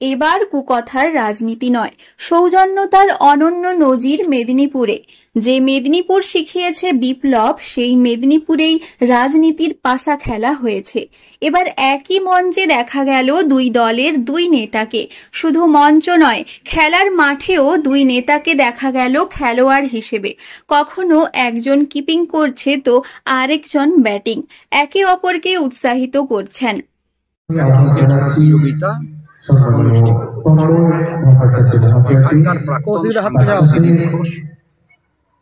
এবার কুকথার রাজনীতি নয়, সৌজন্যতার অনন্য নজির মেদিনীপুরে। যে মেদিনীপুর শিখিয়েছে বিপ্লব, সেই মেদিনীপুরেই রাজনীতির পাশা খেলা হয়েছে। এবার একই মঞ্চে দেখা গেল দুই দলের দুই নেতাকে। শুধু মঞ্চ নয়, খেলার মাঠেও দুই নেতাকে দেখা গেল খেলোয়াড় হিসেবে। কখনো একজন কিপিং করছে তো আরেকজন ব্যাটিং। একে অপরকে উৎসাহিত করছেন। প্রতিযোগিতা অনুষ্ঠিত এখানকার প্রাক্তন দিলীপ ঘোষ,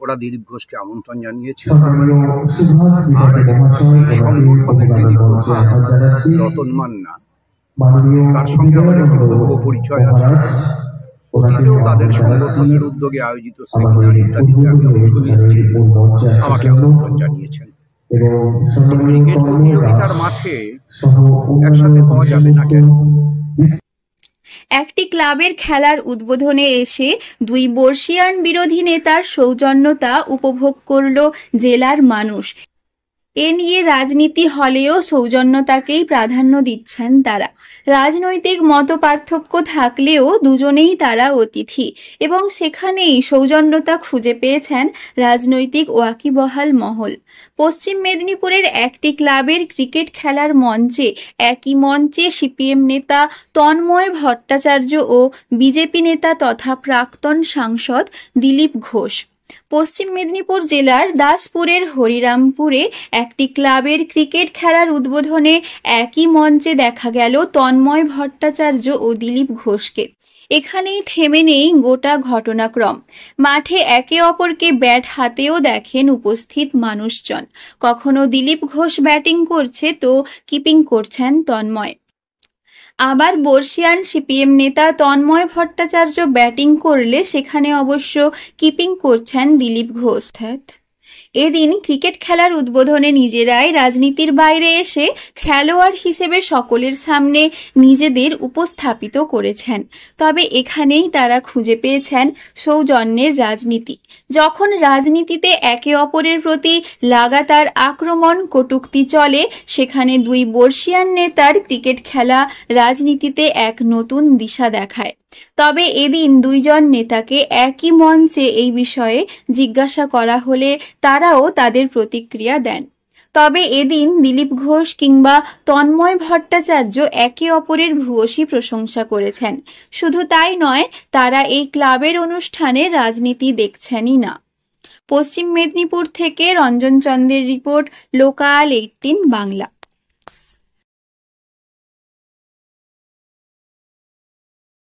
ওরা দিলীপ ঘোষকে আমন্ত্রণ জানিয়েছে। আর এই সংগঠনের যিনি প্রধান রতন মান্না, তার সঙ্গে আমার একটি পূর্ব পরিচয় আছে। অতীতেও তাদের সংগঠনের উদ্যোগে আয়োজিত সেমিনার ইত্যাদিতে আমি অংশ নিয়েছি, আমাকে আমন্ত্রণ জানিয়েছেন। ক্রিকেট প্রতিযোগিতার মাঠে একসাথে হওয়া যাবে না কেন? একটি ক্লাবের খেলার উদ্বোধনে এসে দুই বর্ষিয়ান বিরোধী নেতার সৌজন্যতা উপভোগ করল জেলার মানুষ। এ নিয়ে রাজনীতি হলেও সৌজন্যতাকেই প্রাধান্য দিচ্ছেন তারা। রাজনৈতিক মতপার্থক্য থাকলেও দুজনেই তারা অতিথি, এবং সেখানেই সৌজন্যতা খুঁজে পেয়েছেন রাজনৈতিক ওয়াকিবহাল মহল। পশ্চিম মেদিনীপুরের একটি ক্লাবের ক্রিকেট খেলার মঞ্চে একই মঞ্চে সিপিএম নেতা তন্ময় ভট্টাচার্য ও বিজেপি নেতা তথা প্রাক্তন সাংসদ দিলীপ ঘোষ। পশ্চিম মেদিনীপুর জেলার দাসপুরের হরিরামপুরে একটি ক্লাবের ক্রিকেট খেলার উদ্বোধনে একই মঞ্চে দেখা গেল তন্ময় ভট্টাচার্য ও দিলীপ ঘোষকে। এখানেই থেমে নেই গোটা ঘটনাক্রম। মাঠে একে অপরকে ব্যাট হাতেও দেখেন উপস্থিত মানুষজন। কখনো দিলীপ ঘোষ ব্যাটিং করছে তো কিপিং করছেন তন্ময়। আবার বর্ষিয়ান সিপিএম নেতা তন্ময় ভট্টাচার্য ব্যাটিং করলে সেখানে অবশ্য কিপিং করছেন দিলীপ ঘোষ। এদিন ক্রিকেট খেলার উদ্বোধনে নিজেরাই রাজনীতির বাইরে এসে খেলোয়াড় হিসেবে সকলের সামনে নিজেদের উপস্থাপিত করেছেন। তবে এখানেই তারা খুঁজে পেয়েছেন সৌজন্যের রাজনীতি। যখন রাজনীতিতে একে অপরের প্রতি লাগাতার আক্রমণ কটূক্তি চলে, সেখানে দুই বর্ষিয়ান নেতার ক্রিকেট খেলা রাজনীতিতে এক নতুন দিশা দেখায়। তবে এদিন দুইজন নেতাকে একই মঞ্চে এই বিষয়ে জিজ্ঞাসা করা হলে তারাও তাদের প্রতিক্রিয়া দেন। তবে এদিন দিলীপ ঘোষ কিংবা তন্ময় ভট্টাচার্য একে অপরের ভূয়সী প্রশংসা করেছেন। শুধু তাই নয়, তারা এই ক্লাবের অনুষ্ঠানে রাজনীতি দেখছেনই না। পশ্চিম মেদিনীপুর থেকে রঞ্জন চন্দ্রের রিপোর্ট, লোকাল 18 বাংলা।